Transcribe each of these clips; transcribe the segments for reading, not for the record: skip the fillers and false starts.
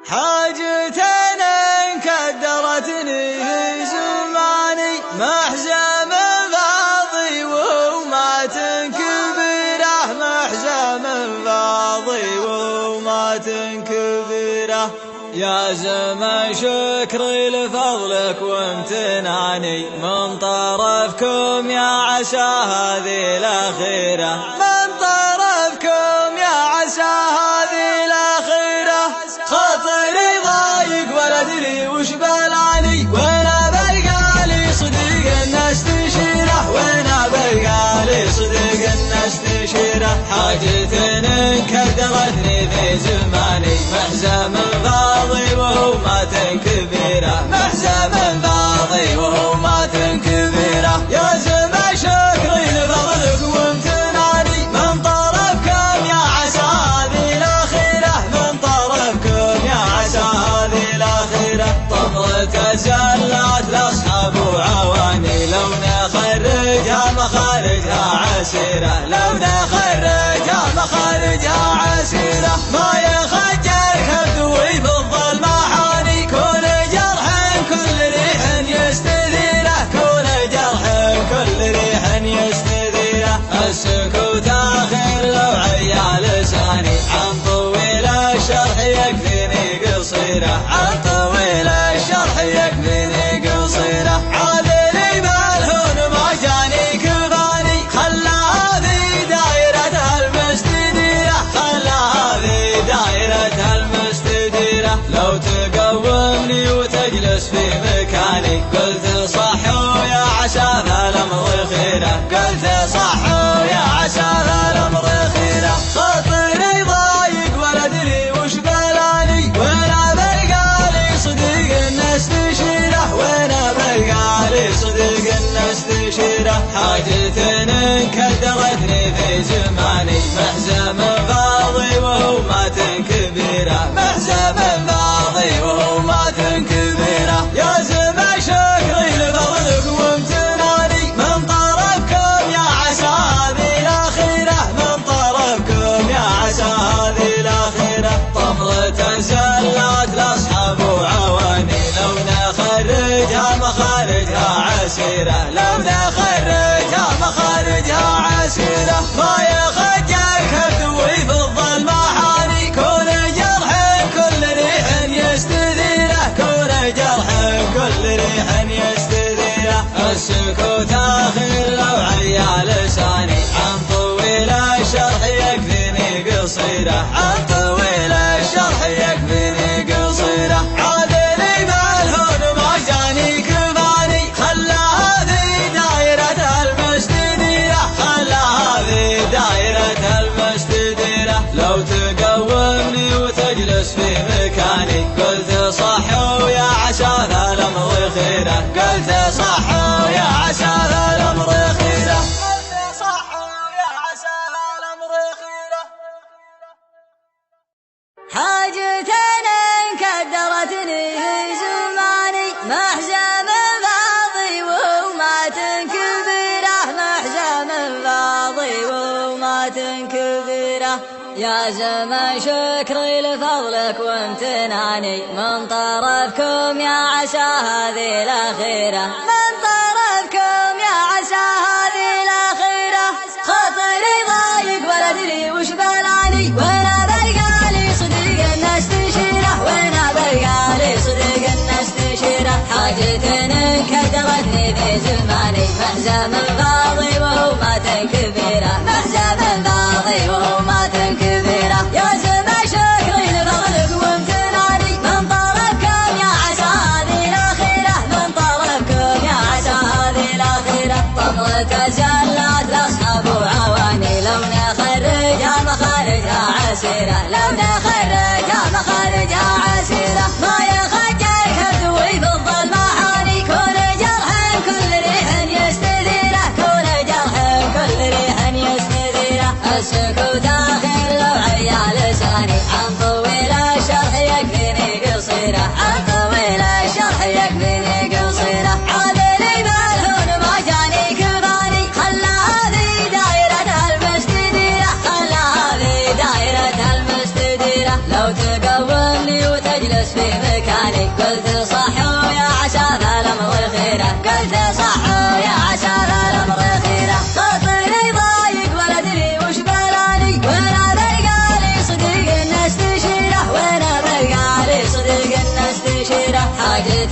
حاجتين كدرتني في زماني محزم فاضي وما تنكبره محزم فاضي وما تنكبره يا زمان شكري لفضلك وامتناني من طرفكم يا عسى هذه الأخيرة من طرفكم يا عسى هذه الأخيرة خاطري ضايق ولا أدري وش بلاني وأنا بلقالي صديق الناس تشيره وأنا بلقالي صديق الناس تشيره حاجتين كدرتني في زماني محزم فاضي وهو ما تنكبيره محزم فاضي وهو ما تنكبيره يا زمان شكري لفضلك وامتناني من طرفكم يا عسى هذه الأخيرة من طرفكم يا عسى هذه الأخيرة طمرة زلات لأصحاب وعواني لو نخرجها مخارجها عسيرة لو نخرجها مخارجها عسيرة ما يخجل كالدوي بالظلمة حاني كل جرح كل ريح يستثيره كل جرح كل ريح يستثيره السكوت آخر لو عيا لساني عن طويل الشرح يكفيني قصيرة عن طويل الشرح يكفيني قصيرة عاذلي بالهون ما جاني كفاني خلاها في دائرة المستديرة خلاها في دائرة المستديرة لو تقومني وتجلس في مكاني قلت صح ويا عسى ذا الأمر خيرة قلت صح ويا عسى ذا الأمر خيرة خاطري ضايق ولا أدري وش بلاني وأنا بلقالي صديق الناس تشيره وأنا بلقالي صديق الناس تشيره حاجتين كدرتني في زماني محزم فاضي وهو ما تنكبيره محزم فاضي وهو ما تنكبيره يا زمان شكري لفضلك وامتناني من طرفكم يا عسى هذه الأخيرة من طرفكم يا عسى هذه الأخيرة طمرة زلات لأصحاب وعواني لو نخرجها مخارجها عسيرة لو نخرجها مخارجها عسيرة ما يخجل كالدوي في الظلمة حاني كل جرح كل ريح يستثيره كل جرح كل ريح يستثيره السكوت آخر لو عيا لساني عن طويل الشرح يكفيني قصيرة عن طويل الشرح يكفيني قصيرة عاذلي بالهون ما جاني كفاني خلاها في دائرة المستديرة خلاها في دائرة المستديرة لو تقومني وتجلس في مكاني قلت صح ويا عسى ذا الأمر خيرة قلت صح ويا عسى ذا الأمر خيرة قلت صح ويا عسى ذا الأمر خيرة حاجتين كدرتني في زماني محزم فاضي وما تنكبره محزم فاضي وما تنكبره يا زمان شكري لفضلك وامتناني من طرفكم يا عسى هذه الأخيرة من طرفكم يا عسى هذه الأخيرة خاطري ضايق ولا أدري وش بلاني وأنا بلقالي صديق الناس تشيره وأنا بلقالي صديق الناس تشيره حاجتين كدرتني في زماني محزم فاضي وهو ما تنكبيره محزم فاضي وهو ما تنكبيره يا زمان شكري لفضلك وامتناني من طرفكم يا عسى هذه الأخيرة من طرفكم يا عسى هذه الأخيرة طمرة زلات لأصحاب وعواني لو نخرجها مخارجها عسيرة لو نخرجها مخارجها عسيرة ما يخجل كالدوي في الظلمة حاني كل جرح كل ريح يستثيره كل جرح كل ريح يستثيره السكوت آخر لو عيا لساني عن طويل الشرح يكفيني قصيرة عن طويل الشرح يكفيني قصيرة عاذلي بالهون ما جاني كفاني خلاها في دائرة المستديرة خلاها في دائرة المستديرة لو تقومني وتجلس في مكاني. قلت صح ويا عسى ذا الأمر خيره، قلت صح ويا عسى ذا الأمر خيره. خاطري ضايق ولا أدري وش بلاني، وانا بلقالي صديق نستشيره، وانا بلقالي صديق نستشيره. حاجة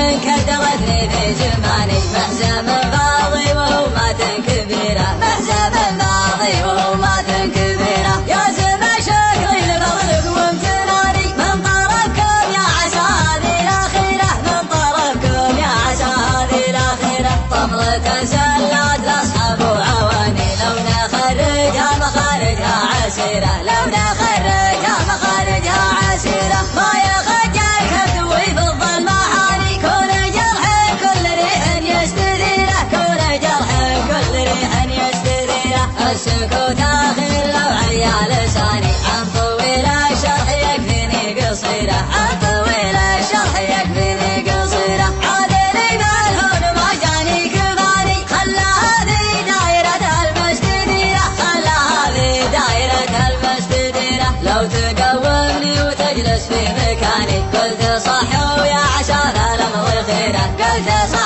انكدرتني في زماني، محزن باضي وهو مات كبيره، محزن باضي وهو مات كبيره. يا زما شكري لفضلك وامتناني، من طرفكم يا عسى هذه الأخيرة، من طرفكم يا عسى هذه الأخيرة. طمرة سلات لأصحاب وعواني، لو نخرجها مخارجها عسيرة، لو نخرجها مخارجها عسيرة. ما يخجل كبد ويفض المحاني، كون جرح كل ريح يستثيره، كون جرح كل ريح يستثيره. السكوت آخر لو عيا لساني، عن طويل الشرح يكفيني قصيرة، عن طويل الشرح يكفيني قصيرة. عادلي بالهون ما جاني كفاني، خلى هذه دايرة المستديرة، خلى هذه دايرة المستديرة. لو تقومني وتجلس في مكاني، قلت صح ويا عسى ذا الأمر خيره، قلت صح